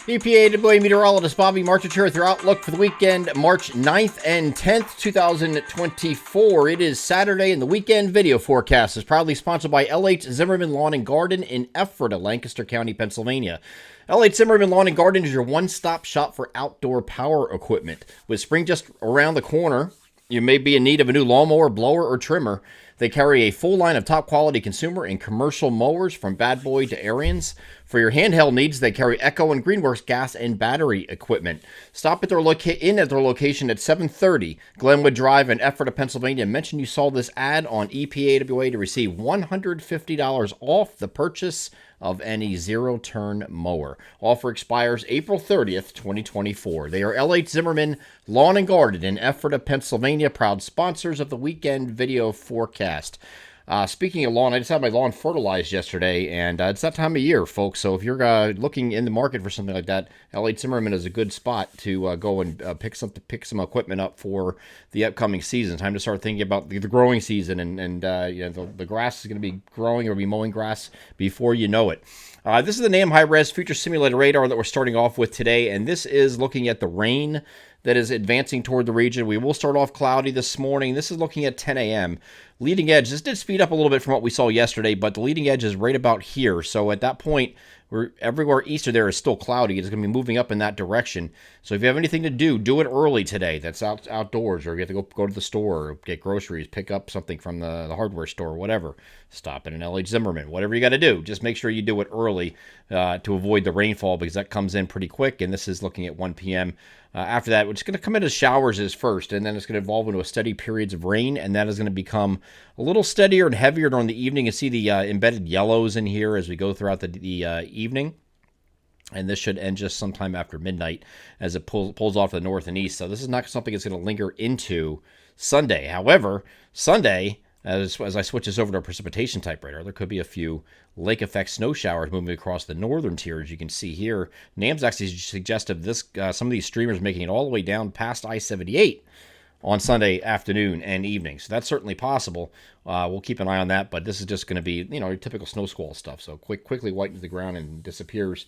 EPAWA meteorologist Bobby Marchich here with your outlook for the weekend, March 9th and 10th, 2024. It is Saturday, and the weekend video forecast is proudly sponsored by LH Zimmerman Lawn and Garden in Ephrata, Lancaster County, Pennsylvania. LH Zimmerman Lawn and Garden is your one-stop shop for outdoor power equipment. With spring just around the corner, you may be in need of a new lawnmower, blower, or trimmer. They carry a full line of top-quality consumer and commercial mowers from Bad Boy to Ariens. For your handheld needs, they carry Echo and Greenworks gas and battery equipment. Stop at their location at 730 Glenwood Drive in Ephrata, Pennsylvania. Mention you saw this ad on EPAWA to receive $150 off the purchase of any zero-turn mower. Offer expires April 30th, 2024. They are LH Zimmerman Lawn and Garden in Ephrata, Pennsylvania, proud sponsors of the weekend video forecast. Speaking of lawn, I just had my lawn fertilized yesterday, and it's that time of year, folks. So if you're looking in the market for something like that, LH Zimmerman is a good spot to go and pick some equipment up for the upcoming season. Time to start thinking about the growing season, and the grass is going to be growing or be mowing grass before you know it. This is the NAM high-res future simulated radar that we're starting off with today, and this is looking at the rain that is advancing toward the region. We will start off cloudy this morning. This is looking at 10 a.m. Leading edge, this did speed up a little bit from what we saw yesterday, but the leading edge is right about here. So at that point, everywhere east of there is still cloudy. It's going to be moving up in that direction. So if you have anything to do it early today. That's outdoors, or you have to go to the store or get groceries, pick up something from the hardware store, whatever. Stop at an LH Zimmerman. Whatever you got to do, just make sure you do it early to avoid the rainfall, because that comes in pretty quick, and this is looking at 1 p.m. After that, it's going to come into showers as first, and then it's going to evolve into a steady periods of rain, and that is going to become a little steadier and heavier during the evening. You see the embedded yellows in here as we go throughout the evening. And this should end just sometime after midnight as it pulls off to the north and east. So this is not something that's going to linger into Sunday. However, Sunday, as I switch this over to a precipitation type radar, there could be a few lake effect snow showers moving across the northern tier, as you can see here. NAM's actually suggested some of these streamers making it all the way down past I-78 on Sunday afternoon and evening. So that's certainly possible. We'll keep an eye on that, but this is just going to be, your typical snow squall stuff. So quickly whitens the ground and disappears.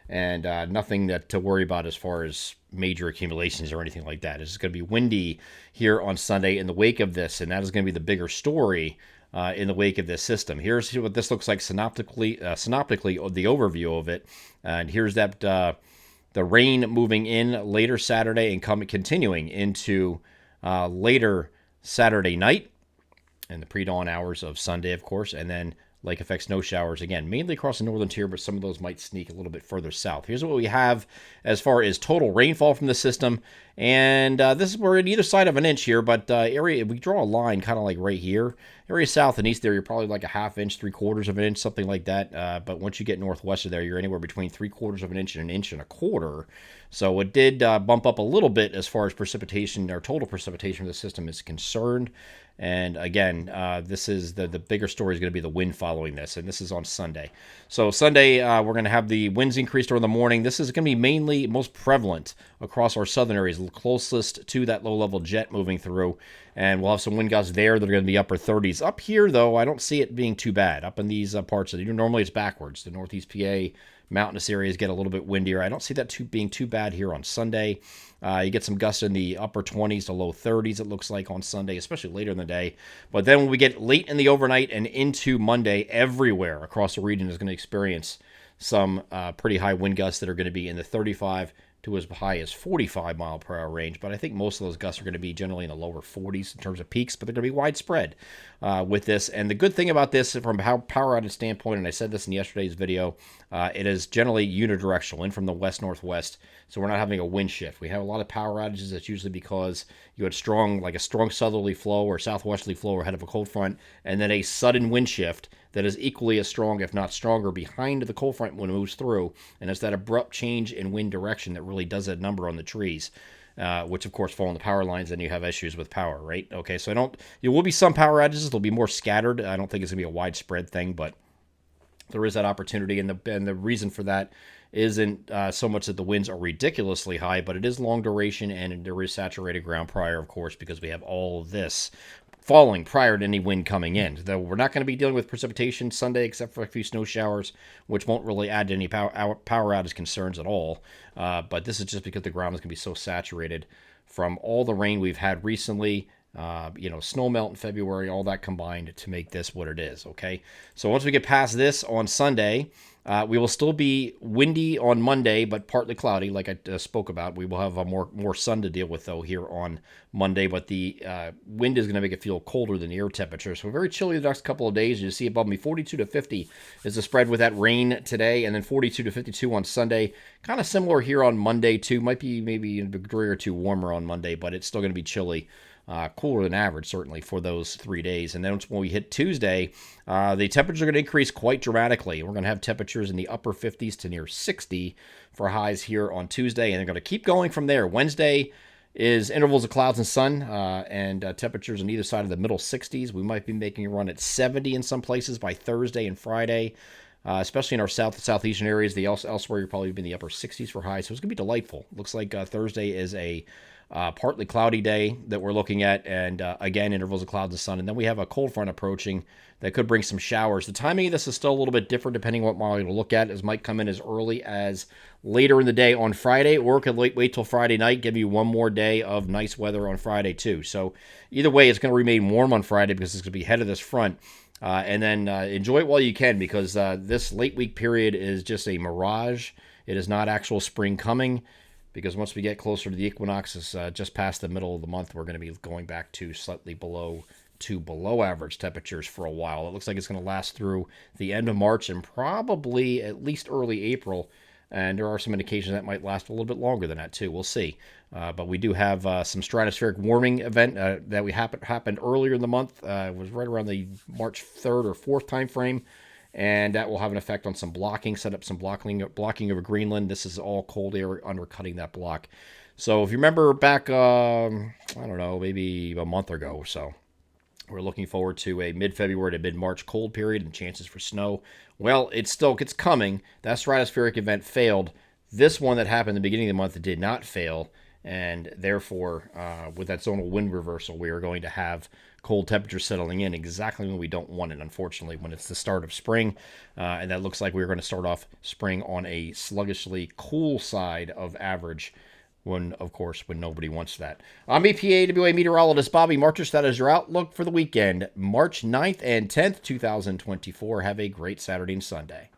And nothing to worry about as far as major accumulations or anything like that. It's going to be windy here on Sunday in the wake of this, and that is going to be the bigger story in the wake of this system. Here's what this looks like synoptically, the overview of it. And here's that the rain moving in later Saturday and continuing into later Saturday night and the pre-dawn hours of Sunday, of course, and then lake effect snow showers, again, mainly across the northern tier, but some of those might sneak a little bit further south. Here's what we have as far as total rainfall from the system. And this is we're at either side of an inch here, but area, we draw a line kind of like right here. Area south and east there, you're probably like a ½ inch, 3/4 of an inch, something like that. But once you get northwest of there, you're anywhere between 3/4 of an inch and 1.25 inches. So it did bump up a little bit as far as precipitation, or total precipitation of the system is concerned. And again, this is the bigger story is going to be the wind following this, and this is on Sunday. So Sunday, we're going to have the winds increase during the morning. This is going to be mainly most prevalent across our southern areas, closest to that low-level jet moving through. And we'll have some wind gusts there that are going to be upper 30s. Up here, though, I don't see it being too bad. Up in these parts, normally it's backwards. The northeast PA mountainous areas get a little bit windier. I don't see that being too bad here on Sunday. You get some gusts in the upper 20s to low 30s, it looks like, on Sunday, especially later in the day. But then when we get late in the overnight and into Monday, everywhere across the region is going to experience some pretty high wind gusts that are going to be in the 35 to as high as 45 mile per hour range. But I think most of those gusts are going to be generally in the lower 40s in terms of peaks, but they're going to be widespread with this. And the good thing about this from a power outage standpoint, and I said this in yesterday's video, it is generally unidirectional, in from the west-northwest. So we're not having a wind shift. We have a lot of power outages. That's usually because you had a strong southerly flow or southwesterly flow ahead of a cold front, and then a sudden wind shift that is equally as strong, if not stronger, behind the cold front when it moves through. And it's that abrupt change in wind direction that really does that number on the trees, which of course fall on the power lines, and you have issues with power, right? Okay, so there will be some power outages. They'll be more scattered. I don't think it's going to be a widespread thing, but there is that opportunity, and the reason for that isn't so much that the winds are ridiculously high, but it is long duration, and there is saturated ground prior, of course, because we have all of this falling prior to any wind coming in. Though we're not going to be dealing with precipitation Sunday except for a few snow showers, which won't really add to any power outage concerns at all. But this is just because the ground is going to be so saturated from all the rain we've had recently. Snow melt in February, all that combined to make this what it is, okay? So once we get past this on Sunday, we will still be windy on Monday, but partly cloudy, like I spoke about. We will have a more sun to deal with, though, here on Monday, but the wind is going to make it feel colder than the air temperature. So very chilly the next couple of days. You see above me, 42 to 50 is the spread with that rain today, and then 42 to 52 on Sunday. Kind of similar here on Monday, too. Might be maybe a degree or two warmer on Monday, but it's still going to be chilly. Cooler than average, certainly, for those 3 days. And then when we hit Tuesday, the temperatures are going to increase quite dramatically. We're going to have temperatures in the upper 50s to near 60 for highs here on Tuesday, and they're going to keep going from there. Wednesday is intervals of clouds and sun, and temperatures on either side of the middle 60s. We might be making a run at 70 in some places by Thursday and Friday. Especially in our southeastern areas. Elsewhere, you'll probably be in the upper 60s for highs, so it's going to be delightful. Looks like Thursday is a partly cloudy day that we're looking at, and again, intervals of clouds and sun. And then we have a cold front approaching that could bring some showers. The timing of this is still a little bit different depending on what model you look at. It might come in as early as later in the day on Friday, or it could wait till Friday night, give you one more day of nice weather on Friday too. So either way, it's going to remain warm on Friday because it's going to be ahead of this front. And then enjoy it while you can, because this late week period is just a mirage. It is not actual spring coming, because once we get closer to the equinox, it's just past the middle of the month, we're going to be going back to slightly below average temperatures for a while. It looks like it's going to last through the end of March and probably at least early April. And there are some indications that might last a little bit longer than that too. We'll see. But we do have some stratospheric warming event that happened earlier in the month. It was right around the March 3rd or 4th time frame. And that will have an effect on some blocking, set up some blocking over Greenland. This is all cold air undercutting that block. So if you remember back, I don't know, maybe a month ago or so, we're looking forward to a mid-February to mid-March cold period and chances for snow. Well, it's coming. That stratospheric event failed. This one that happened at the beginning of the month did not fail. And therefore, with that zonal wind reversal, we are going to have cold temperatures settling in exactly when we don't want it, unfortunately, when it's the start of spring. And that looks like we're going to start off spring on a sluggishly cool side of average, when nobody wants that. I'm EPAWA meteorologist Bobby Marchers. That is your outlook for the weekend, March 9th and 10th, 2024. Have a great Saturday and Sunday.